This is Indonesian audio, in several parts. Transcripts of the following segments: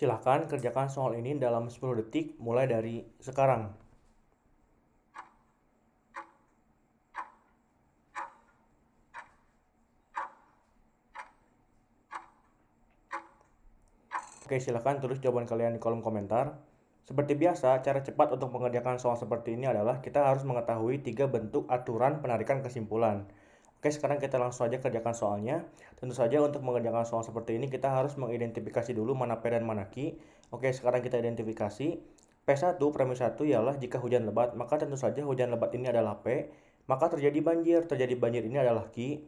Silahkan kerjakan soal ini dalam 10 detik mulai dari sekarang. Oke, silahkan tulis jawaban kalian di kolom komentar. Seperti biasa, cara cepat untuk mengerjakan soal seperti ini adalah kita harus mengetahui 3 bentuk aturan penarikan kesimpulan. Oke, sekarang kita langsung saja kerjakan soalnya. Tentu saja untuk mengerjakan soal seperti ini kita harus mengidentifikasi dulu mana P dan mana Q. Oke, sekarang kita identifikasi. P1, premis 1 ialah jika hujan lebat, maka tentu saja hujan lebat ini adalah P, maka terjadi banjir. Terjadi banjir ini adalah Q.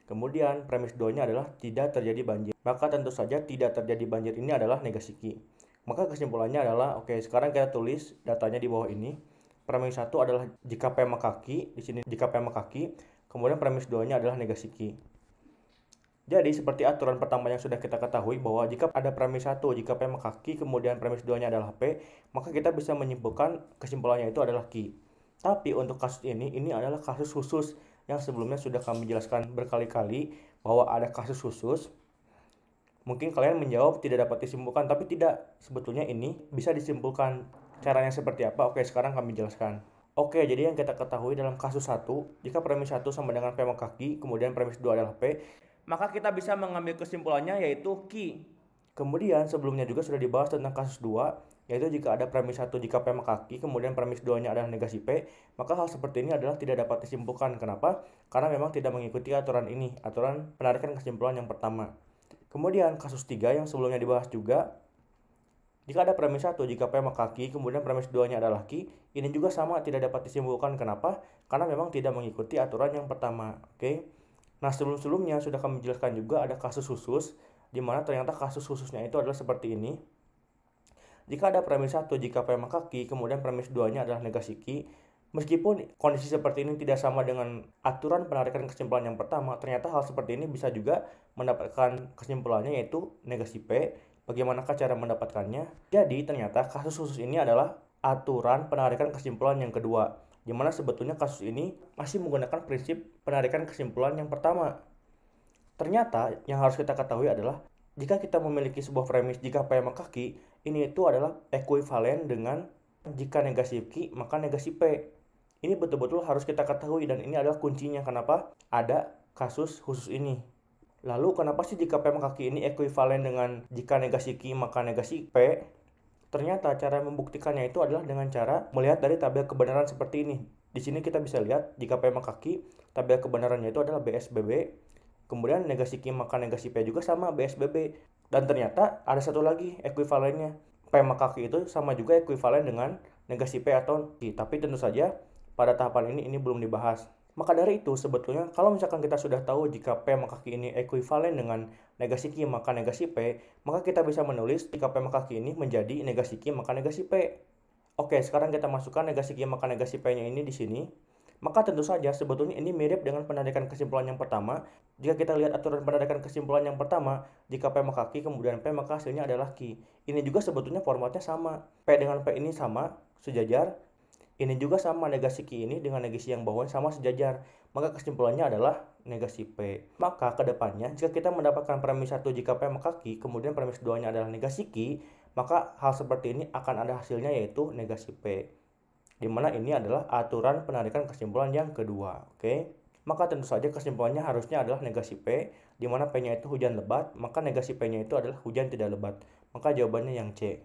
Kemudian premis 2-nya adalah tidak terjadi banjir. Maka tentu saja tidak terjadi banjir ini adalah negasi Q. Maka kesimpulannya adalah, oke, sekarang kita tulis datanya di bawah ini. Premis 1 adalah jika P maka Q, di sini jika P maka Q. Kemudian premis 2-nya adalah negasi Q. Jadi seperti aturan pertama yang sudah kita ketahui bahwa jika ada premis 1, jika P maka Q, kemudian premis 2-nya adalah P, maka kita bisa menyimpulkan kesimpulannya itu adalah Q. Tapi untuk kasus ini adalah kasus khusus yang sebelumnya sudah kami jelaskan berkali-kali bahwa ada kasus khusus. Mungkin kalian menjawab tidak dapat disimpulkan, tapi tidak. Sebetulnya ini bisa disimpulkan. Caranya seperti apa? Oke, sekarang kami jelaskan. Oke, jadi yang kita ketahui dalam kasus 1, jika premis 1 sama dengan P maka Q, kemudian premis 2 adalah P, maka kita bisa mengambil kesimpulannya yaitu Q. Kemudian sebelumnya juga sudah dibahas tentang kasus 2, yaitu jika ada premis 1 jika P maka Q, kemudian premis 2-nya adalah negasi P, maka hal seperti ini adalah tidak dapat disimpulkan. Kenapa? Karena memang tidak mengikuti aturan ini, aturan penarikan kesimpulan yang pertama. Kemudian kasus 3 yang sebelumnya dibahas juga, jika ada premis 1 jika P maka Q, kemudian premis 2-nya adalah Q, ini juga sama tidak dapat disimpulkan. Kenapa? Karena memang tidak mengikuti aturan yang pertama. Oke. Nah, sebelum-sebelumnya sudah kami jelaskan juga ada kasus khusus, di mana ternyata kasus khususnya itu adalah seperti ini. Jika ada premis 1 jika P maka Q, kemudian premis 2-nya adalah negasi Q, meskipun kondisi seperti ini tidak sama dengan aturan penarikan kesimpulan yang pertama, ternyata hal seperti ini bisa juga mendapatkan kesimpulannya yaitu negasi P. Bagaimanakah cara mendapatkannya? Jadi ternyata kasus khusus ini adalah aturan penarikan kesimpulan yang kedua, di mana sebetulnya kasus ini masih menggunakan prinsip penarikan kesimpulan yang pertama. Ternyata yang harus kita ketahui adalah jika kita memiliki sebuah premis jika P maka Q, ini itu adalah ekuivalen dengan jika negasi Q maka negasi P. Ini betul-betul harus kita ketahui dan ini adalah kuncinya kenapa ada kasus khusus ini. Lalu kenapa sih jika P maka Q ini ekuivalen dengan jika negasi Q maka negasi P? Ternyata cara membuktikannya itu adalah dengan cara melihat dari tabel kebenaran seperti ini. Di sini kita bisa lihat jika P maka Q, tabel kebenarannya itu adalah BSBB. Kemudian negasi Q maka negasi P juga sama BSBB. Dan ternyata ada satu lagi ekuivalennya. P maka Q itu sama juga ekuivalen dengan negasi P atau Q. Tapi tentu saja pada tahapan ini belum dibahas. Maka dari itu sebetulnya kalau misalkan kita sudah tahu jika P maka Q ini ekuivalen dengan negasi Q maka negasi P, maka kita bisa menulis jika P maka Q ini menjadi negasi Q maka negasi P. Oke, sekarang kita masukkan negasi Q maka negasi P-nya ini di sini. Maka tentu saja sebetulnya ini mirip dengan penarikan kesimpulan yang pertama. Jika kita lihat aturan penarikan kesimpulan yang pertama, jika P maka Q kemudian P maka hasilnya adalah Q. Ini juga sebetulnya formatnya sama. P dengan P ini sama, sejajar. Ini juga sama, negasi Q ini dengan negasi yang bawahnya sama sejajar. Maka kesimpulannya adalah negasi P. Maka kedepannya jika kita mendapatkan premis 1 jika P maka Q, kemudian premis 2-nya adalah negasi Q, maka hal seperti ini akan ada hasilnya yaitu negasi P. Dimana ini adalah aturan penarikan kesimpulan yang kedua. Oke. Maka tentu saja kesimpulannya harusnya adalah negasi P, dimana P-nya itu hujan lebat, maka negasi P-nya itu adalah hujan tidak lebat. Maka jawabannya yang C.